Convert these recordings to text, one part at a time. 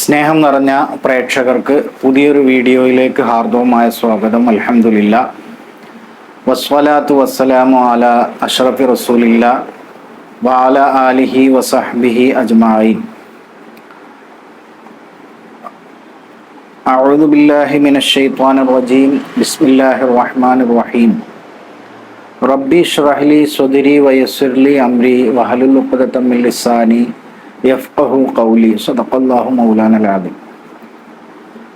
സ്നേഹം നിറഞ്ഞ പ്രേക്ഷകർക്ക് പുതിയൊരു വീഡിയോയിലേക്ക് ഹാർദവമായ സ്വാഗതം. അൽഹംദുലില്ലാ വസ്സലാത്തു വസ്സലാമു അലാ അഷ്റഫി റസൂലില്ലാ വഅല ആലിഹി വസഹ്ബിഹി അജ്മഈൻ. അഊദു ബില്ലാഹി മിനശ് ശൈത്വാനിർ റജീം. ബിസ്മില്ലാഹിർ റഹ്മാനിർ റഹീം. റബ്ബി ഇശ്റഹ് ലി സ്വദ്രി വയസ്സിർ ലി അംരി വഹ്ലുൽ ഉഖ്ദതം മിൻ ലിസാനി യഫ്ഖഹു ഖൗലി. സദഖല്ലാഹു മൗലാനൽ അദീം.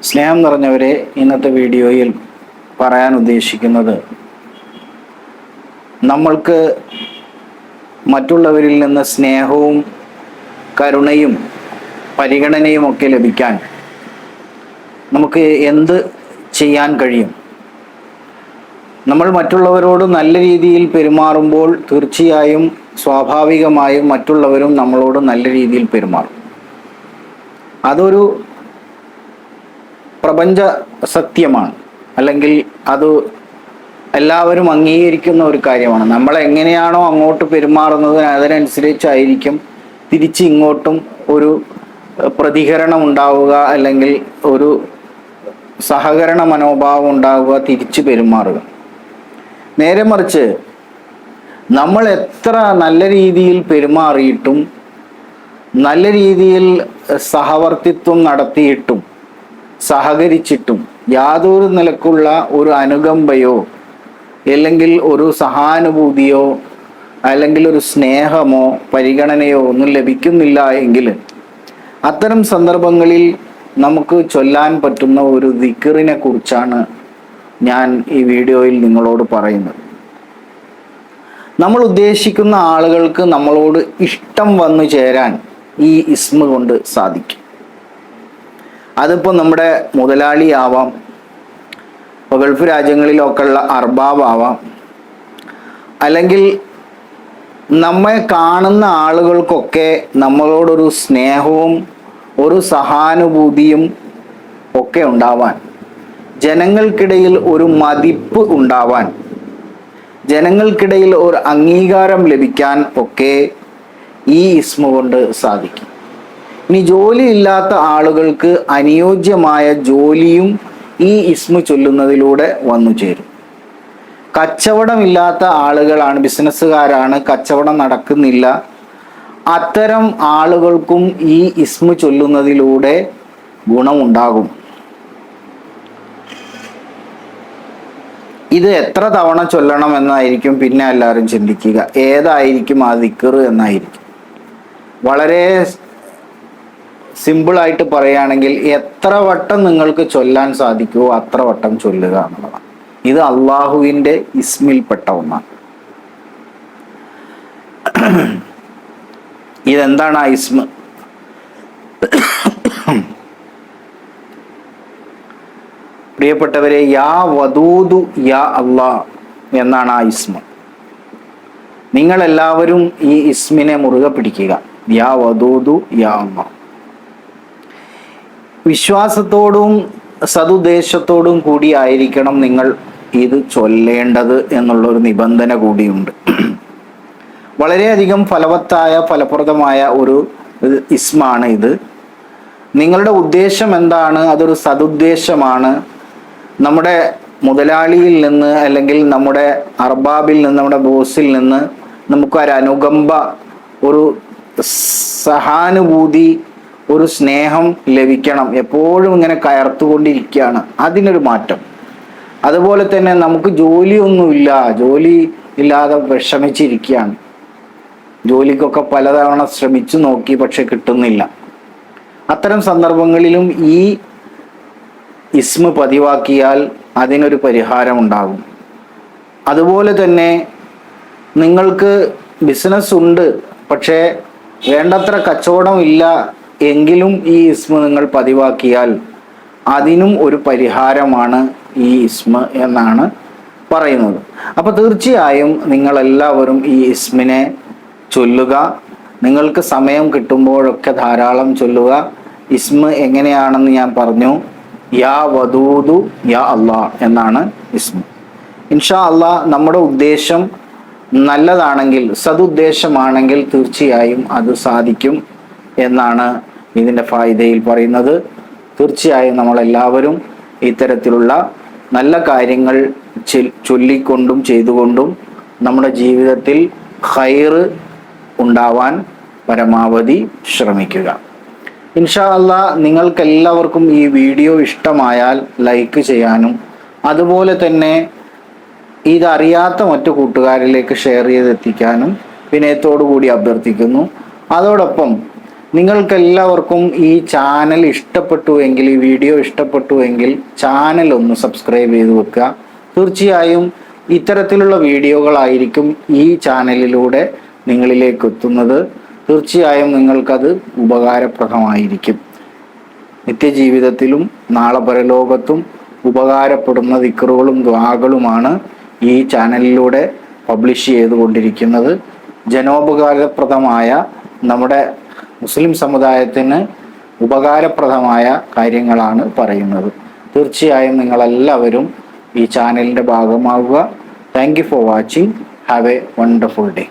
സ്നേഹം നിറഞ്ഞവരെ, ഇന്നത്തെ വീഡിയോയിൽ പറയാൻ ഉദ്ദേശിക്കുന്നത്, നമ്മൾക്ക് മറ്റുള്ളവരിൽ നിന്ന് സ്നേഹവും കരുണയും പരിഗണനയും ഒക്കെ ലഭിക്കാൻ നമുക്ക് എന്ത് ചെയ്യാൻ കഴിയും? നമ്മൾ മറ്റുള്ളവരോട് നല്ല രീതിയിൽ പെരുമാറുമ്പോൾ തീർച്ചയായും സ്വാഭാവികമായും മറ്റുള്ളവരും നമ്മളോട് നല്ല രീതിയിൽ പെരുമാറും. അതൊരു പ്രപഞ്ച സത്യമാണ്, അല്ലെങ്കിൽ അത് എല്ലാവരും അംഗീകരിക്കുന്ന ഒരു കാര്യമാണ്. നമ്മൾ എങ്ങനെയാണോ അങ്ങോട്ട് പെരുമാറുന്നത് അതിനനുസരിച്ചായിരിക്കും തിരിച്ച് ഇങ്ങോട്ടും ഒരു പ്രതികരണം ഉണ്ടാവുക, അല്ലെങ്കിൽ ഒരു സഹകരണ മനോഭാവം ഉണ്ടാവുക, തിരിച്ചു പെരുമാറുക. നേരെ മറിച്ച് നമ്മൾ എത്ര നല്ല രീതിയിൽ പെരുമാറിയിട്ടും നല്ല രീതിയിൽ സഹവർത്തിത്വം നടത്തിയിട്ടും സഹകരിച്ചിട്ടും യാതൊരു നിലക്കുള്ള ഒരു അനുകമ്പയോ അല്ലെങ്കിൽ ഒരു സഹാനുഭൂതിയോ അല്ലെങ്കിൽ ഒരു സ്നേഹമോ പരിഗണനയോ ഒന്നും ലഭിക്കുന്നില്ല എങ്കിൽ അത്തരം സന്ദർഭങ്ങളിൽ നമുക്ക് ചൊല്ലാൻ പറ്റുന്ന ഒരു ദിക്റിനെ കുറിച്ചാണ് ഞാൻ ഈ വീഡിയോയിൽ നിങ്ങളോട് പറയുന്നത്. നമ്മൾ ഉദ്ദേശിക്കുന്ന ആളുകൾക്ക് നമ്മളോട് ഇഷ്ടം വന്നു ചേരാൻ ഈ ഇസ്മ കൊണ്ട് സാധിക്കും. അതിപ്പോൾ നമ്മുടെ മുതലാളി ആവാം, ഗൾഫ് രാജ്യങ്ങളിലൊക്കെ ഉള്ള അർബാബ് ആവാം, അല്ലെങ്കിൽ നമ്മെ കാണുന്ന ആളുകൾക്കൊക്കെ നമ്മളോടൊരു സ്നേഹവും ഒരു സഹാനുഭൂതിയും ഒക്കെ ഉണ്ടാവാൻ, ജനങ്ങൾക്കിടയിൽ ഒരു മതിപ്പ് ഉണ്ടാവാൻ, ജനങ്ങൾക്കിടയിൽ ഒരു അംഗീകാരം ലഭിക്കാൻ ഒക്കെ ഈ ഇസ്മ കൊണ്ട് സാധിക്കും. ഇനി ജോലിയില്ലാത്ത ആളുകൾക്ക് അനുയോജ്യമായ ജോലിയും ഈ ഇസ്മ ചൊല്ലുന്നതിലൂടെ വന്നു ചേരും. കച്ചവടമില്ലാത്ത ആളുകളാണ്, ബിസിനസ്സുകാരാണ്, കച്ചവടം നടക്കുന്നില്ല, അത്തരം ആളുകൾക്കും ഈ ഇസ്മ ചൊല്ലുന്നതിലൂടെ ഗുണമുണ്ടാകും. ഇത് എത്ര തവണ ചൊല്ലണം എന്നായിരിക്കും പിന്നെ എല്ലാവരും ചിന്തിക്കുക. ഏതായിരിക്കും ആ ദിക്ർ എന്നായിരിക്കും. വളരെ സിമ്പിളായിട്ട് പറയുകയാണെങ്കിൽ, എത്ര വട്ടം നിങ്ങൾക്ക് ചൊല്ലാൻ സാധിക്കുമോ അത്ര വട്ടം ചൊല്ലുക എന്നുള്ളതാണ്. ഇത് അള്ളാഹുവിൻ്റെ ഇസ്മിൽപ്പെട്ട ഒന്നാണ്. ഇതെന്താണ് ആ ഇസ്മ? പ്രിയപ്പെട്ടവരെ, യാ വദൂദു യാ അല്ലാ എന്നാണ് ആ ഇസ്മ. നിങ്ങളെല്ലാവരും ഈ ഇസ്മിനെ മുറുകെ പിടിക്കുക. യാ വദൂദു യാ അല്ലാ. വിശ്വാസത്തോടും സതുദ്ദേശത്തോടും കൂടി ആയിരിക്കണം നിങ്ങൾ ഇത് ചൊല്ലേണ്ടത് എന്നുള്ളൊരു നിബന്ധന കൂടിയുണ്ട്. വളരെയധികം ഫലപ്രദമായ ഒരു ഇസ്മാണ് ഇത്. നിങ്ങളുടെ ഉദ്ദേശം എന്താണ്? അതൊരു സതുദ്ദേശമാണ്. നമ്മുടെ മുതലാളിയിൽ നിന്ന്, അല്ലെങ്കിൽ നമ്മുടെ അർബാബിൽ നിന്ന്, നമ്മുടെ ബോസിൽ നിന്ന് നമുക്കൊരു അനുകമ്പ, ഒരു സഹാനുഭൂതി, ഒരു സ്നേഹം ലഭിക്കണം. എപ്പോഴും ഇങ്ങനെ കയർത്തുകൊണ്ടിരിക്കുകയാണ്, അതിനൊരു മാറ്റം. അതുപോലെ തന്നെ നമുക്ക് ജോലിയൊന്നുമില്ല, ജോലി ഇല്ലാതെ വിഷമിച്ചിരിക്കുകയാണ്, ജോലിക്കൊക്കെ പലതവണ ശ്രമിച്ചു നോക്കി പക്ഷെ കിട്ടുന്നില്ല. അത്തരം സന്ദർഭങ്ങളിലും ഈ ഇസ്മ പതിവാക്കിയാൽ അതിനൊരു പരിഹാരം ഉണ്ടാകും. അതുപോലെ തന്നെ നിങ്ങൾക്ക് ബിസിനസ് ഉണ്ട്, പക്ഷേ വേണ്ടത്ര കച്ചവടം ഇല്ല എങ്കിലും ഈ ഇസ്മ നിങ്ങൾ പതിവാക്കിയാൽ അതിനും ഒരു പരിഹാരമാണ് ഈ ഇസ്മ എന്നാണ് പറയുന്നത്. അപ്പോൾ തീർച്ചയായും നിങ്ങളെല്ലാവരും ഈ ഇസ്മിനെ ചൊല്ലുക. നിങ്ങൾക്ക് സമയം കിട്ടുമ്പോഴൊക്കെ ധാരാളം ചൊല്ലുക. ഇസ്മ എങ്ങനെയാണെന്ന് ഞാൻ പറഞ്ഞു. യാ വദൂദു യാ അല്ലാ എന്നാണ് ഇസ്മ. ഇൻഷാ അല്ലാ, നമ്മുടെ ഉദ്ദേശം നല്ലതാണെങ്കിൽ, സതുദ്ദേശമാണെങ്കിൽ തീർച്ചയായും അത് സാധിക്കും എന്നാണ് ഇതിൻ്റെ ഫായിദയിൽ പറയുന്നത്. തീർച്ചയായും നമ്മളെല്ലാവരും ഇത്തരത്തിലുള്ള നല്ല കാര്യങ്ങൾ ചൊല്ലിക്കൊണ്ടും ചെയ്തുകൊണ്ടും നമ്മുടെ ജീവിതത്തിൽ ഖൈറ് ഉണ്ടാവാൻ പരമാവധി ശ്രമിക്കുക. ഇൻഷാ അല്ലാഹ് നിങ്ങൾക്കെല്ലാവർക്കും ഈ വീഡിയോ ഇഷ്ടമായാൽ ലൈക്ക് ചെയ്യാനും അതുപോലെ തന്നെ ഇതറിയാത്ത മറ്റു കൂട്ടുകാരിലേക്ക് ഷെയർ ചെയ്തെത്തിക്കാനും വിനയത്തോടു കൂടി അഭ്യർത്ഥിക്കുന്നു. അതോടൊപ്പം നിങ്ങൾക്കെല്ലാവർക്കും ഈ ചാനൽ ഇഷ്ടപ്പെട്ടുവെങ്കിൽ, ഈ വീഡിയോ ഇഷ്ടപ്പെട്ടുവെങ്കിൽ ചാനൽ ഒന്ന് സബ്സ്ക്രൈബ് ചെയ്ത് വെക്കുക. തീർച്ചയായും ഇത്തരത്തിലുള്ള വീഡിയോകളായിരിക്കും ഈ ചാനലിലൂടെ നിങ്ങളിലേക്ക് എത്തുന്നത്. തീർച്ചയായും നിങ്ങൾക്കത് ഉപകാരപ്രദമായിരിക്കും. നിത്യജീവിതത്തിലും നാളെ പരലോകത്തും ഉപകാരപ്പെടുന്ന ദിക്റുകളും ദുആകളുമാണ് ഈ ചാനലിലൂടെ പബ്ലിഷ് ചെയ്തുകൊണ്ടിരിക്കുന്നത്. ജനോപകാരപ്രദമായ നമ്മുടെ മുസ്ലിം സമുദായത്തിന് ഉപകാരപ്രദമായ കാര്യങ്ങളാണ് പറയുന്നത്. തീർച്ചയായും നിങ്ങളെല്ലാവരും ഈ ചാനലിൻ്റെ ഭാഗമാവുക. Thank you for watching. Have a wonderful day.